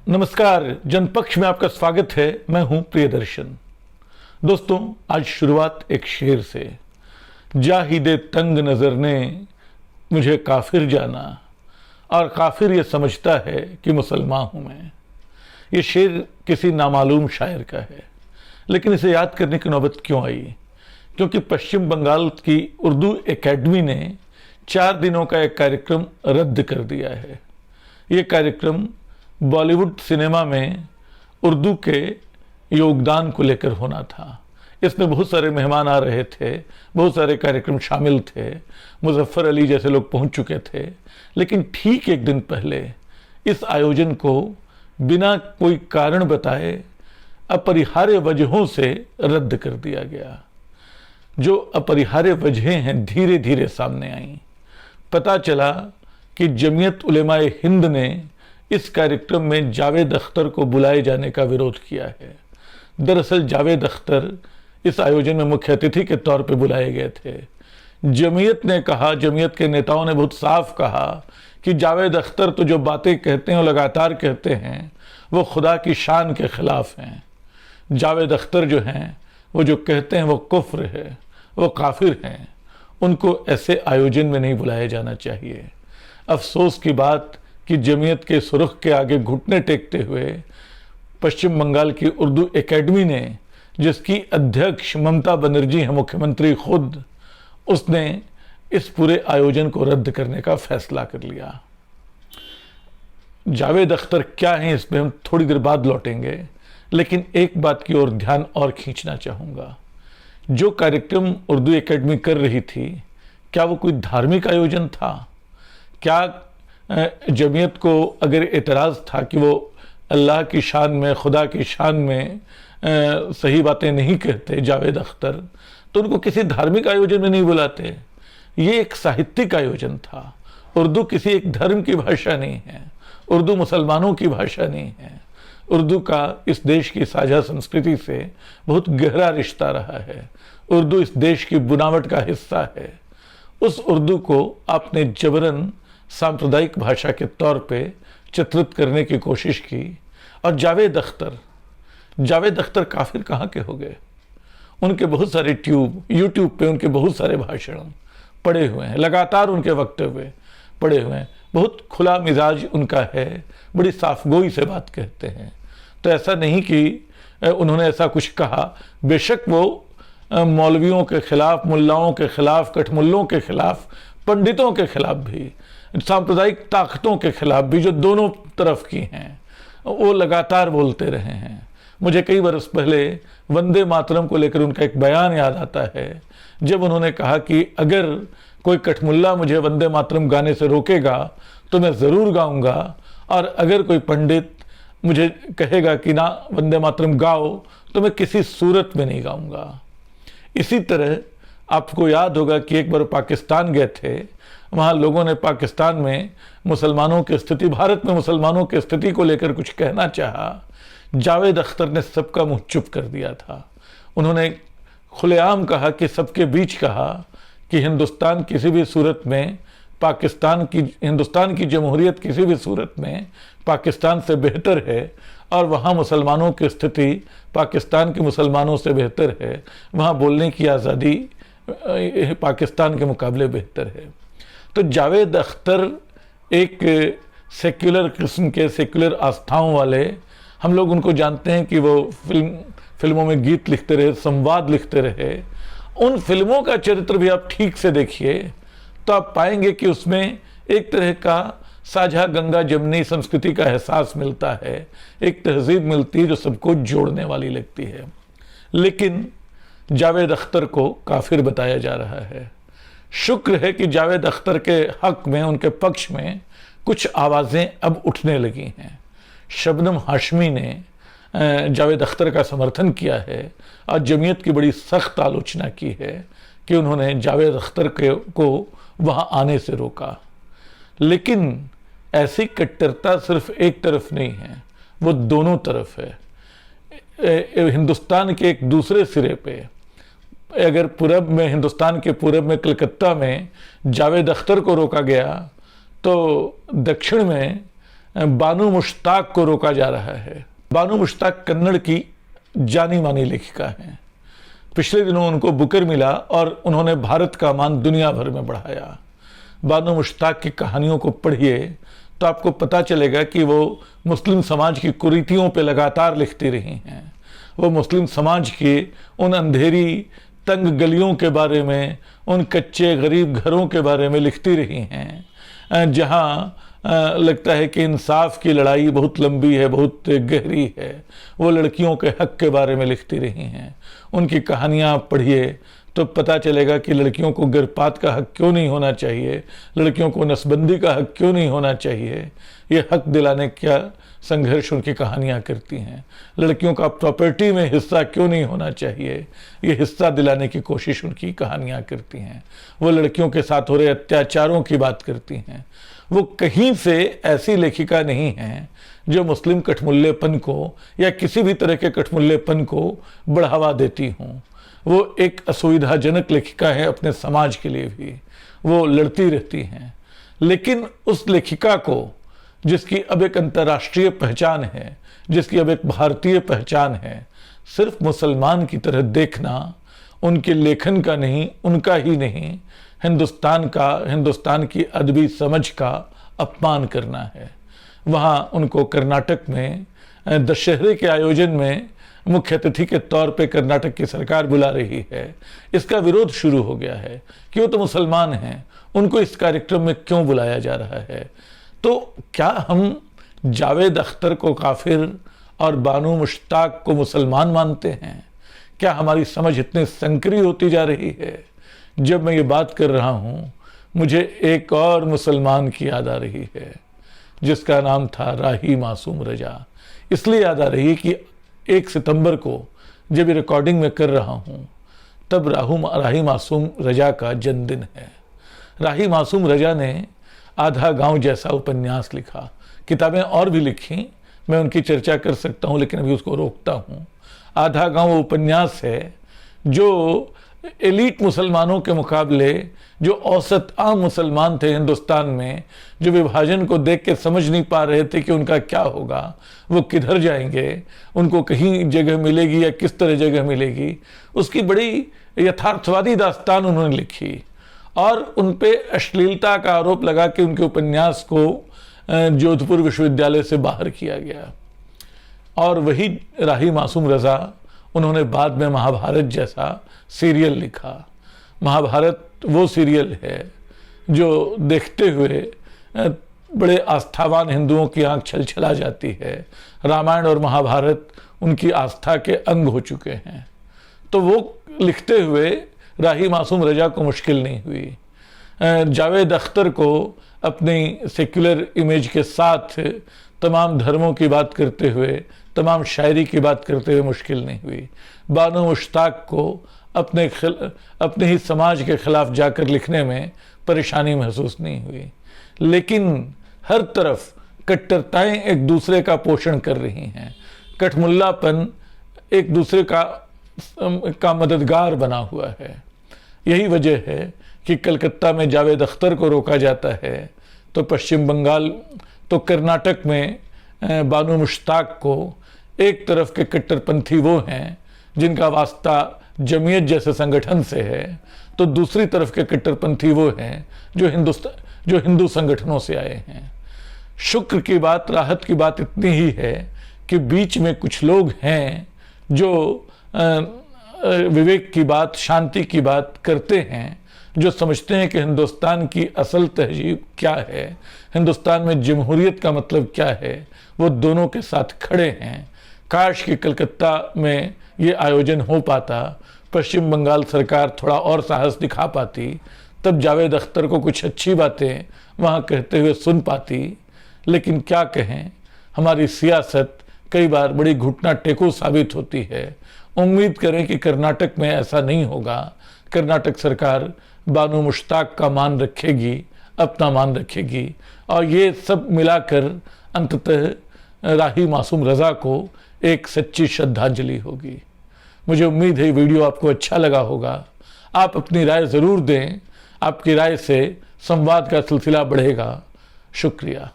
नमस्कार, जनपक्ष में आपका स्वागत है। मैं हूं प्रियदर्शन। दोस्तों, आज शुरुआत एक शेर से। जाहिदे तंग नजर ने मुझे काफिर जाना और काफिर ये समझता है कि मुसलमान हूं मैं। ये शेर किसी नामालूम शायर का है, लेकिन इसे याद करने की नौबत क्यों आई? क्योंकि पश्चिम बंगाल की उर्दू एकेडमी ने 4 दिनों का एक कार्यक्रम रद्द कर दिया है। ये कार्यक्रम बॉलीवुड सिनेमा में उर्दू के योगदान को लेकर होना था। इसमें बहुत सारे मेहमान आ रहे थे, बहुत सारे कार्यक्रम शामिल थे, मुजफ्फर अली जैसे लोग पहुंच चुके थे। लेकिन ठीक एक दिन पहले इस आयोजन को बिना कोई कारण बताए अपरिहार्य वजहों से रद्द कर दिया गया। जो अपरिहार्य वजहें हैं धीरे धीरे सामने आईं। पता चला कि जमीयत उलेमाए हिंद ने इस कार्यक्रम में जावेद अख्तर को बुलाए जाने का विरोध किया है। दरअसल जावेद अख्तर इस आयोजन में मुख्य अतिथि के तौर पर बुलाए गए थे। जमीयत ने कहा, जमीयत के नेताओं ने बहुत साफ कहा कि जावेद अख्तर तो जो बातें कहते हैं और लगातार कहते हैं वो खुदा की शान के खिलाफ हैं। जावेद अख्तर जो हैं वो जो कहते हैं वो कुफ्र है, वो काफिर हैं। उनको ऐसे आयोजन में नहीं बुलाया जाना चाहिए। अफसोस की बात कि जमीयत के सुरुख के आगे घुटने टेकते हुए पश्चिम बंगाल की उर्दू एकेडमी ने, जिसकी अध्यक्ष ममता बनर्जी है, मुख्यमंत्री खुद, उसने इस पूरे आयोजन को रद्द करने का फैसला कर लिया। जावेद अख्तर क्या हैं इस पर हम थोड़ी देर बाद लौटेंगे, लेकिन एक बात की ओर ध्यान और खींचना चाहूँगा। जो कार्यक्रम उर्दू एकेडमी कर रही थी, क्या वो कोई धार्मिक आयोजन था? क्या जमीयत को अगर एतराज़ था कि वो अल्लाह की शान में, खुदा की शान में सही बातें नहीं कहते जावेद अख्तर, तो उनको किसी धार्मिक आयोजन में नहीं बुलाते? ये एक साहित्यिक आयोजन था। उर्दू किसी एक धर्म की भाषा नहीं है, उर्दू मुसलमानों की भाषा नहीं है। उर्दू का इस देश की साझा संस्कृति से बहुत गहरा रिश्ता रहा है। उर्दू इस देश की बुनावट का हिस्सा है। उस उर्दू को आपने जबरन सांप्रदायिक भाषा के तौर पे चित्रित करने की कोशिश की। और जावेद अख्तर काफिर कहाँ के हो गए? उनके बहुत सारे यूट्यूब पे उनके बहुत सारे भाषण पड़े हुए हैं, लगातार उनके वक्तव्य पड़े हुए हैं। बहुत खुला मिजाज उनका है, बड़ी साफगोई से बात कहते हैं। तो ऐसा नहीं कि उन्होंने ऐसा कुछ कहा। बेशक वो मौलवियों के खिलाफ, मुल्लाओं के खिलाफ, कठमुल्लों के खिलाफ, पंडितों के खिलाफ भी, सांप्रदायिक ताकतों के खिलाफ भी, जो दोनों तरफ की हैं, वो लगातार बोलते रहे हैं। मुझे कई बरस पहले वंदे मातरम को लेकर उनका एक बयान याद आता है, जब उन्होंने कहा कि अगर कोई कठमुल्ला मुझे वंदे मातरम गाने से रोकेगा तो मैं ज़रूर गाऊंगा, और अगर कोई पंडित मुझे कहेगा कि ना वंदे मातरम गाओ तो मैं किसी सूरत में नहीं गाऊंगा। इसी तरह आपको याद होगा कि एक बार पाकिस्तान गए थे, वहाँ लोगों ने पाकिस्तान में मुसलमानों की स्थिति, भारत में मुसलमानों की स्थिति को लेकर कुछ कहना चाहा। जावेद अख्तर ने सबका मुंह चुप कर दिया था। उन्होंने खुलेआम कहा कि सबके बीच कहा कि हिंदुस्तान किसी भी सूरत में हिंदुस्तान की जमहूरियत किसी भी सूरत में पाकिस्तान से बेहतर है, और वहाँ मुसलमानों की स्थिति पाकिस्तान के मुसलमानों से बेहतर है। वहाँ बोलने की आज़ादी पाकिस्तान के मुकाबले बेहतर है। तो जावेद अख्तर एक सेक्युलर किस्म के, सेक्युलर आस्थाओं वाले, हम लोग उनको जानते हैं कि वो फिल्मों में गीत लिखते रहे, संवाद लिखते रहे। उन फिल्मों का चरित्र भी आप ठीक से देखिए तो आप पाएंगे कि उसमें एक तरह का साझा गंगा जमनी संस्कृति का एहसास मिलता है, एक तहजीब मिलती है जो सबको जोड़ने वाली लगती है। लेकिन जावेद अख्तर को काफिर बताया जा रहा है। शुक्र है कि जावेद अख्तर के हक में, उनके पक्ष में कुछ आवाज़ें अब उठने लगी हैं। शबनम हाशमी ने जावेद अख्तर का समर्थन किया है और जमीयत की बड़ी सख्त आलोचना की है कि उन्होंने जावेद अख्तर को वहाँ आने से रोका। लेकिन ऐसी कट्टरता सिर्फ एक तरफ नहीं है, वो दोनों तरफ है। हिंदुस्तान के एक दूसरे सिरे पे, अगर पूरब में, हिंदुस्तान के पूरब में कलकत्ता में जावेद अख्तर को रोका गया, तो दक्षिण में बानू मुश्ताक को रोका जा रहा है। बानू मुश्ताक कन्नड़ की जानी मानी लेखिका हैं। पिछले दिनों उनको बुकर मिला और उन्होंने भारत का मान दुनिया भर में बढ़ाया। बानू मुश्ताक की कहानियों को पढ़िए तो आपको पता चलेगा कि वो मुस्लिम समाज की कुरीतियों पे लगातार लिखती रही हैं। वो मुस्लिम समाज के उन अंधेरी तंग गलियों के बारे में, उन कच्चे गरीब घरों के बारे में लिखती रही हैं जहाँ लगता है कि इंसाफ की लड़ाई बहुत लंबी है, बहुत गहरी है। वो लड़कियों के हक के बारे में लिखती रही हैं। उनकी कहानियाँ पढ़िए तो पता चलेगा कि लड़कियों को गर्भपात का हक क्यों नहीं होना चाहिए, लड़कियों को नसबंदी का हक क्यों नहीं होना चाहिए। ये हक दिलाने का संघर्ष उनकी कहानियाँ करती हैं। लड़कियों का प्रॉपर्टी में हिस्सा क्यों नहीं होना चाहिए, ये हिस्सा दिलाने की कोशिश उनकी कहानियाँ करती हैं। वो लड़कियों के साथ हो रहे अत्याचारों की बात करती हैं। वो कहीं से ऐसी लेखिका नहीं है जो मुस्लिम कठमुल्लेपन को या किसी भी तरह के कठमुल्लेपन को बढ़ावा देती हूँ। वो एक असुविधाजनक लेखिका है अपने समाज के लिए भी, वो लड़ती रहती हैं। लेकिन उस लेखिका को जिसकी अब एक अंतर्राष्ट्रीय पहचान है, जिसकी अब एक भारतीय पहचान है, सिर्फ मुसलमान की तरह देखना उनके लेखन का नहीं, उनका ही नहीं, हिंदुस्तान का, हिंदुस्तान की अदबी समझ का अपमान करना है। वहाँ उनको कर्नाटक में दशहरे के आयोजन में मुख्य अतिथि के तौर पे कर्नाटक की सरकार बुला रही है। इसका विरोध शुरू हो गया है कि वो तो मुसलमान हैं, उनको इस कार्यक्रम में क्यों बुलाया जा रहा है। तो क्या हम जावेद अख्तर को काफिर और बानू मुश्ताक को मुसलमान मानते हैं? क्या हमारी समझ इतनी संकरी होती जा रही है? जब मैं ये बात कर रहा हूँ मुझे एक और मुसलमान की याद आ रही है जिसका नाम था राही मासूम रजा। इसलिए याद आ रही है कि 1 सितंबर को जब ये रिकॉर्डिंग में कर रहा हूँ तब राही मासूम रजा का जन्मदिन है। राही मासूम रजा ने आधा गांव जैसा उपन्यास लिखा। किताबें और भी लिखी, मैं उनकी चर्चा कर सकता हूँ लेकिन अभी उसको रोकता हूँ। आधा गांव उपन्यास है जो एलीट मुसलमानों के मुकाबले जो औसत आम मुसलमान थे हिंदुस्तान में, जो विभाजन को देख के समझ नहीं पा रहे थे कि उनका क्या होगा, वो किधर जाएंगे, उनको कहीं जगह मिलेगी या किस तरह जगह मिलेगी, उसकी बड़ी यथार्थवादी दास्तान उन्होंने लिखी। और उन पे अश्लीलता का आरोप लगा कि उनके उपन्यास को जोधपुर विश्वविद्यालय से बाहर किया गया। और वही राही मासूम रजा उन्होंने बाद में महाभारत जैसा सीरियल लिखा। महाभारत वो सीरियल है जो देखते हुए बड़े आस्थावान हिंदुओं की आंख छलछला जाती है। रामायण और महाभारत उनकी आस्था के अंग हो चुके हैं। तो वो लिखते हुए राही मासूम रजा को मुश्किल नहीं हुई। जावेद अख्तर को अपनी सेक्युलर इमेज के साथ तमाम धर्मों की बात करते हुए, तमाम शायरी की बात करते हुए मुश्किल नहीं हुई। बानू मुश्ताक को अपने ही समाज के खिलाफ जाकर लिखने में परेशानी महसूस नहीं हुई। लेकिन हर तरफ कट्टरताएं एक दूसरे का पोषण कर रही हैं। कठमुल्लापन एक दूसरे का मददगार बना हुआ है। यही वजह है कि कलकत्ता में जावेद अख्तर को रोका जाता है तो पश्चिम बंगाल, तो कर्नाटक में बानू मुश्ताक को, एक तरफ के कट्टरपंथी वो हैं जिनका वास्ता जमीयत जैसे संगठन से है, तो दूसरी तरफ के कट्टरपंथी वो हैं जो हिंदू संगठनों से आए हैं। शुक्र की बात, राहत की बात इतनी ही है कि बीच में कुछ लोग हैं जो विवेक की बात, शांति की बात करते हैं, जो समझते हैं कि हिंदुस्तान की असल तहजीब क्या है, हिंदुस्तान में जमहूरियत का मतलब क्या है, वो दोनों के साथ खड़े हैं। काश कि कलकत्ता में ये आयोजन हो पाता, पश्चिम बंगाल सरकार थोड़ा और साहस दिखा पाती, तब जावेद अख्तर को कुछ अच्छी बातें वहाँ कहते हुए सुन पाती। लेकिन क्या कहें, हमारी सियासत कई बार बड़ी घुटना टेको साबित होती है। उम्मीद करें कि कर्नाटक में ऐसा नहीं होगा। कर्नाटक सरकार बानू मुश्ताक का मान रखेगी, अपना मान रखेगी, और ये सब मिलाकर अंततः राही मासूम रजा को एक सच्ची श्रद्धांजलि होगी। मुझे उम्मीद है वीडियो आपको अच्छा लगा होगा। आप अपनी राय ज़रूर दें, आपकी राय से संवाद का सिलसिला बढ़ेगा। शुक्रिया।